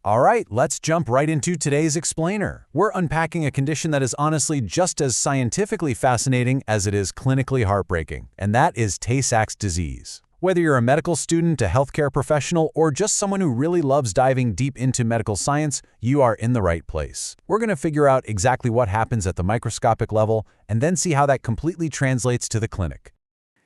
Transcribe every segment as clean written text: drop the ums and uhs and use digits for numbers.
All right, let's jump right into today's explainer. We're unpacking a condition that is honestly just as scientifically fascinating as it is clinically heartbreaking, and that is Tay-Sachs disease. Whether you're a medical student, a healthcare professional, or just someone who really loves diving deep into medical science, you are in the right place. We're going to figure out exactly what happens at the microscopic level and then see how that completely translates to the clinic.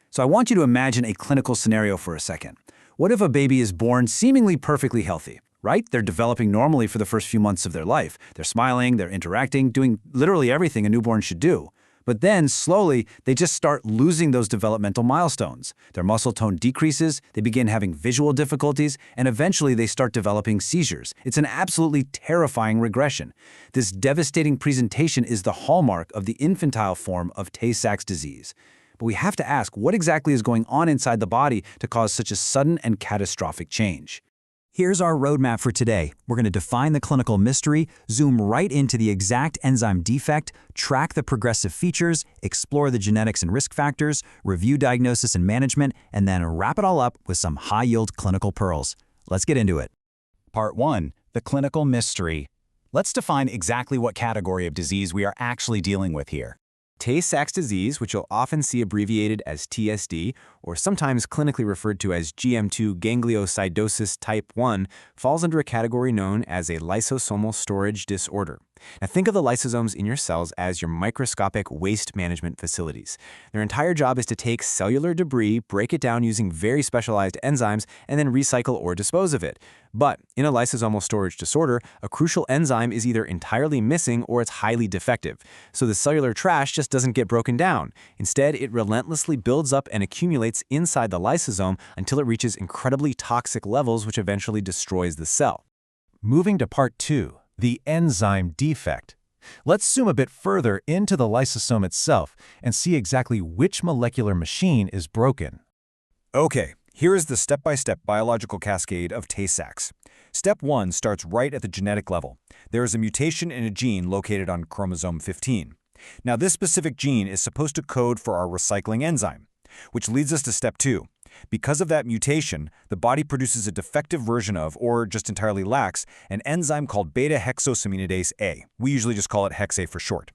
So I want you to imagine a clinical scenario for a second. What if a baby is born seemingly perfectly healthy, right? They're developing normally for the first few months of their life. They're smiling, they're interacting, doing literally everything a newborn should do. But then, slowly, they just start losing those developmental milestones. Their muscle tone decreases, they begin having visual difficulties, and eventually they start developing seizures. It's an absolutely terrifying regression. This devastating presentation is the hallmark of the infantile form of Tay-Sachs disease. But we have to ask, what exactly is going on inside the body to cause such a sudden and catastrophic change? Here's our roadmap for today. We're going to define the clinical mystery, zoom right into the exact enzyme defect, track the progressive features, explore the genetics and risk factors, review diagnosis and management, and then wrap it all up with some high-yield clinical pearls. Let's get into it. Part 1. The clinical mystery. Let's define exactly what category of disease we are actually dealing with here. Tay-Sachs disease, which you'll often see abbreviated as TSD, or sometimes clinically referred to as GM2 gangliosidosis type 1, falls under a category known as a lysosomal storage disorder. Now think of the lysosomes in your cells as your microscopic waste management facilities. Their entire job is to take cellular debris, break it down using very specialized enzymes, and then recycle or dispose of it. But in a lysosomal storage disorder, a crucial enzyme is either entirely missing or it's highly defective. So the cellular trash just doesn't get broken down. Instead, it relentlessly builds up and accumulates inside the lysosome until it reaches incredibly toxic levels, which eventually destroys the cell. Moving to Part 2. The enzyme defect. Let's zoom a bit further into the lysosome itself and see exactly which molecular machine is broken. Okay, here is the step-by-step biological cascade of Tay-Sachs. Step 1 starts right at the genetic level. There is a mutation in a gene located on chromosome 15. Now, this specific gene is supposed to code for our recycling enzyme, which leads us to Step 2. Because of that mutation, the body produces a defective version of, or just entirely lacks, an enzyme called beta-hexosaminidase A. We usually just call it Hex A for short.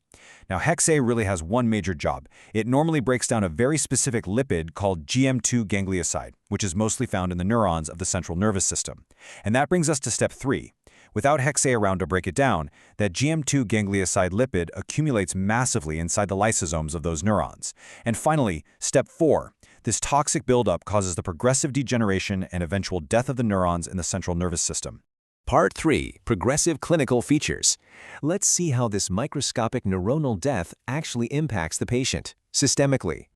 Now, Hex A really has one major job. It normally breaks down a very specific lipid called GM2 ganglioside, which is mostly found in the neurons of the central nervous system. And that brings us to Step 3. Without Hex A around to break it down, that GM2 ganglioside lipid accumulates massively inside the lysosomes of those neurons. And finally, Step 4. This toxic buildup causes the progressive degeneration and eventual death of the neurons in the central nervous system. Part 3. Progressive clinical features. Let's see how this microscopic neuronal death actually impacts the patient, systemically.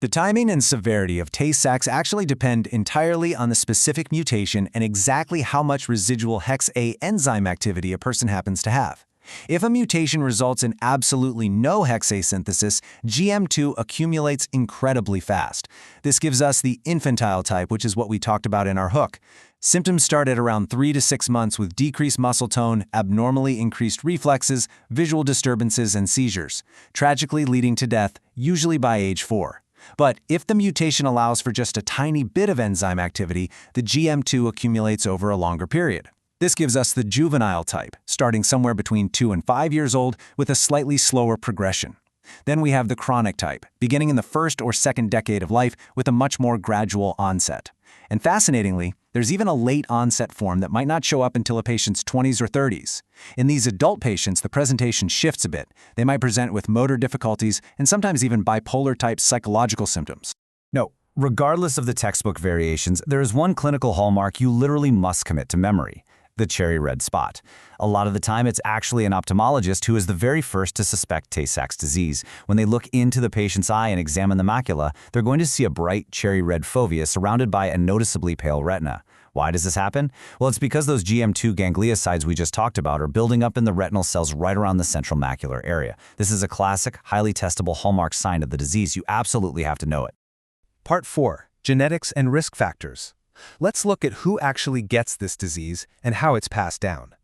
The timing and severity of Tay-Sachs actually depend entirely on the specific mutation and exactly how much residual Hex A enzyme activity a person happens to have. If a mutation results in absolutely no Hex A synthesis, GM2 accumulates incredibly fast. This gives us the infantile type, which is what we talked about in our hook. Symptoms start at around 3 to 6 months with decreased muscle tone, abnormally increased reflexes, visual disturbances, and seizures, tragically leading to death, usually by age 4. But if the mutation allows for just a tiny bit of enzyme activity, the GM2 accumulates over a longer period. This gives us the juvenile type, starting somewhere between 2 and 5 years old with a slightly slower progression. Then we have the chronic type, beginning in the first or second decade of life with a much more gradual onset. And fascinatingly, there's even a late onset form that might not show up until a patient's 20s or 30s. In these adult patients, the presentation shifts a bit. They might present with motor difficulties and sometimes even bipolar-type psychological symptoms. No, regardless of the textbook variations, there is one clinical hallmark you literally must commit to memory: the cherry red spot. A lot of the time, it's actually an ophthalmologist who is the very first to suspect Tay-Sachs disease. When they look into the patient's eye and examine the macula, they're going to see a bright cherry red fovea surrounded by a noticeably pale retina. Why does this happen? Well, it's because those GM2 gangliosides we just talked about are building up in the retinal cells right around the central macular area. This is a classic, highly testable hallmark sign of the disease. You absolutely have to know it. Part 4. Genetics and risk factors. Let's look at who actually gets this disease and how it's passed down.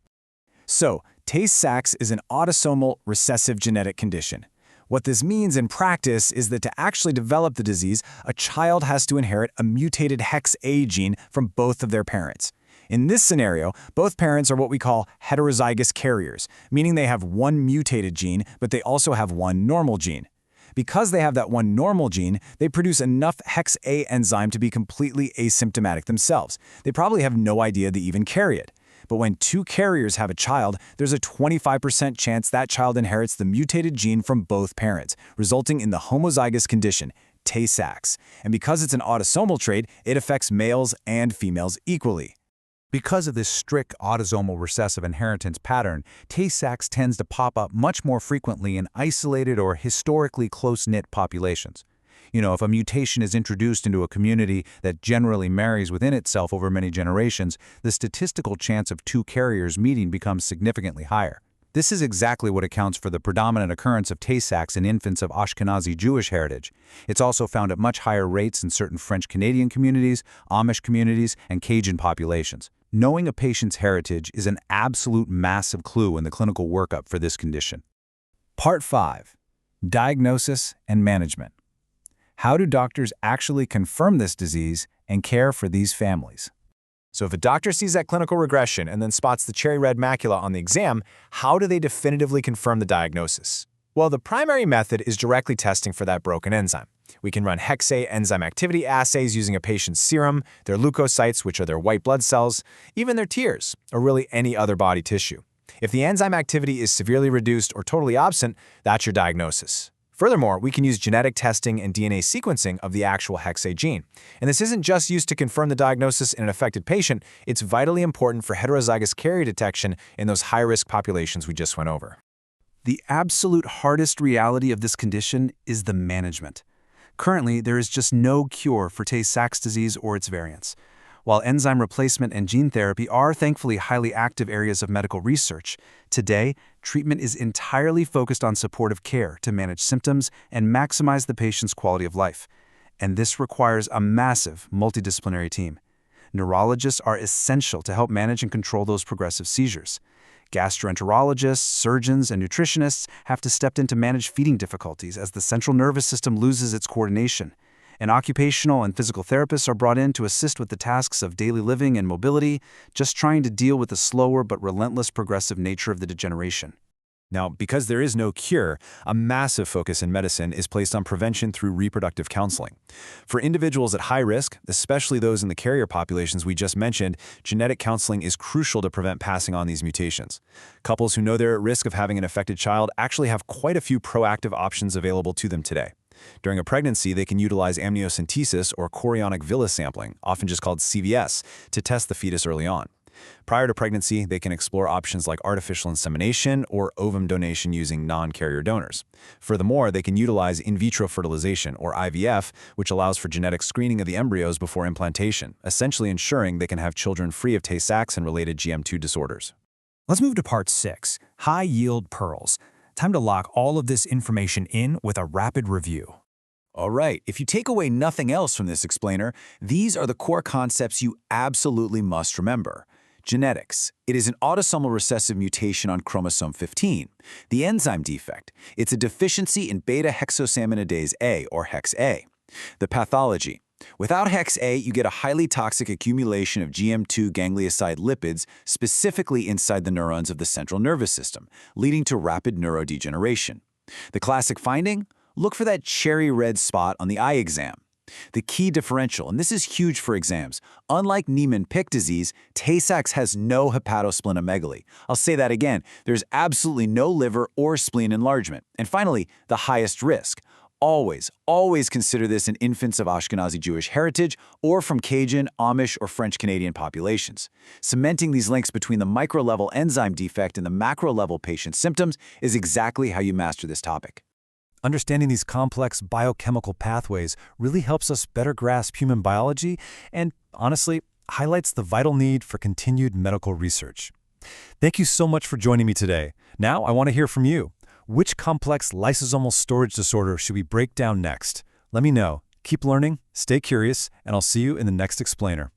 So, Tay-Sachs is an autosomal recessive genetic condition. What this means in practice is that to actually develop the disease, a child has to inherit a mutated Hex A gene from both of their parents. In this scenario, both parents are what we call heterozygous carriers, meaning they have one mutated gene, but they also have one normal gene. Because they have that one normal gene, they produce enough hex A enzyme to be completely asymptomatic themselves. They probably have no idea they even carry it. But when two carriers have a child, there's a 25% chance that child inherits the mutated gene from both parents, resulting in the homozygous condition, Tay-Sachs. And because it's an autosomal trait, it affects males and females equally. Because of this strict autosomal recessive inheritance pattern, Tay-Sachs tends to pop up much more frequently in isolated or historically close-knit populations. If a mutation is introduced into a community that generally marries within itself over many generations, the statistical chance of two carriers meeting becomes significantly higher. This is exactly what accounts for the predominant occurrence of Tay-Sachs in infants of Ashkenazi Jewish heritage. It's also found at much higher rates in certain French-Canadian communities, Amish communities, and Cajun populations. Knowing a patient's heritage is an absolute massive clue in the clinical workup for this condition. Part 5. Diagnosis and management. How do doctors actually confirm this disease and care for these families? So if a doctor sees that clinical regression and then spots the cherry red macula on the exam, how do they definitively confirm the diagnosis? Well, the primary method is directly testing for that broken enzyme. We can run hex A enzyme activity assays using a patient's serum, their leukocytes, which are their white blood cells, even their tears, or really any other body tissue. If the enzyme activity is severely reduced or totally absent, that's your diagnosis. Furthermore, we can use genetic testing and DNA sequencing of the actual hex A gene. And this isn't just used to confirm the diagnosis in an affected patient, it's vitally important for heterozygous carrier detection in those high-risk populations we just went over. The absolute hardest reality of this condition is the management. Currently, there is just no cure for Tay-Sachs disease or its variants. While enzyme replacement and gene therapy are thankfully highly active areas of medical research, today, treatment is entirely focused on supportive care to manage symptoms and maximize the patient's quality of life. And this requires a massive multidisciplinary team. Neurologists are essential to help manage and control those progressive seizures. Gastroenterologists, surgeons, and nutritionists have to step in to manage feeding difficulties as the central nervous system loses its coordination. And occupational and physical therapists are brought in to assist with the tasks of daily living and mobility, just trying to deal with the slower but relentless progressive nature of the degeneration. Now, because there is no cure, a massive focus in medicine is placed on prevention through reproductive counseling. For individuals at high risk, especially those in the carrier populations we just mentioned, genetic counseling is crucial to prevent passing on these mutations. Couples who know they're at risk of having an affected child actually have quite a few proactive options available to them today. During a pregnancy, they can utilize amniocentesis or chorionic villus sampling, often just called CVS, to test the fetus early on. Prior to pregnancy, they can explore options like artificial insemination or ovum donation using non-carrier donors. Furthermore, they can utilize in vitro fertilization, or IVF, which allows for genetic screening of the embryos before implantation, essentially ensuring they can have children free of Tay-Sachs and related GM2 disorders. Let's move to Part 6, High-Yield Pearls. Time to lock all of this information in with a rapid review. All right, if you take away nothing else from this explainer, these are the core concepts you absolutely must remember. Genetics. It is an autosomal recessive mutation on chromosome 15. The enzyme defect. It's a deficiency in beta-hexosaminidase A, or hex A. The pathology. Without hex A, you get a highly toxic accumulation of GM2 ganglioside lipids, specifically inside the neurons of the central nervous system, leading to rapid neurodegeneration. The classic finding? Look for that cherry red spot on the eye exam. The key differential, and this is huge for exams, unlike Niemann-Pick disease, Tay-Sachs has no hepatosplenomegaly. I'll say that again, there's absolutely no liver or spleen enlargement. And finally, the highest risk. Always consider this in infants of Ashkenazi Jewish heritage or from Cajun, Amish, or French-Canadian populations. Cementing these links between the micro-level enzyme defect and the macro-level patient symptoms is exactly how you master this topic. Understanding these complex biochemical pathways really helps us better grasp human biology and, honestly, highlights the vital need for continued medical research. Thank you so much for joining me today. Now I want to hear from you. Which complex lysosomal storage disorder should we break down next? Let me know. Keep learning, stay curious, and I'll see you in the next explainer.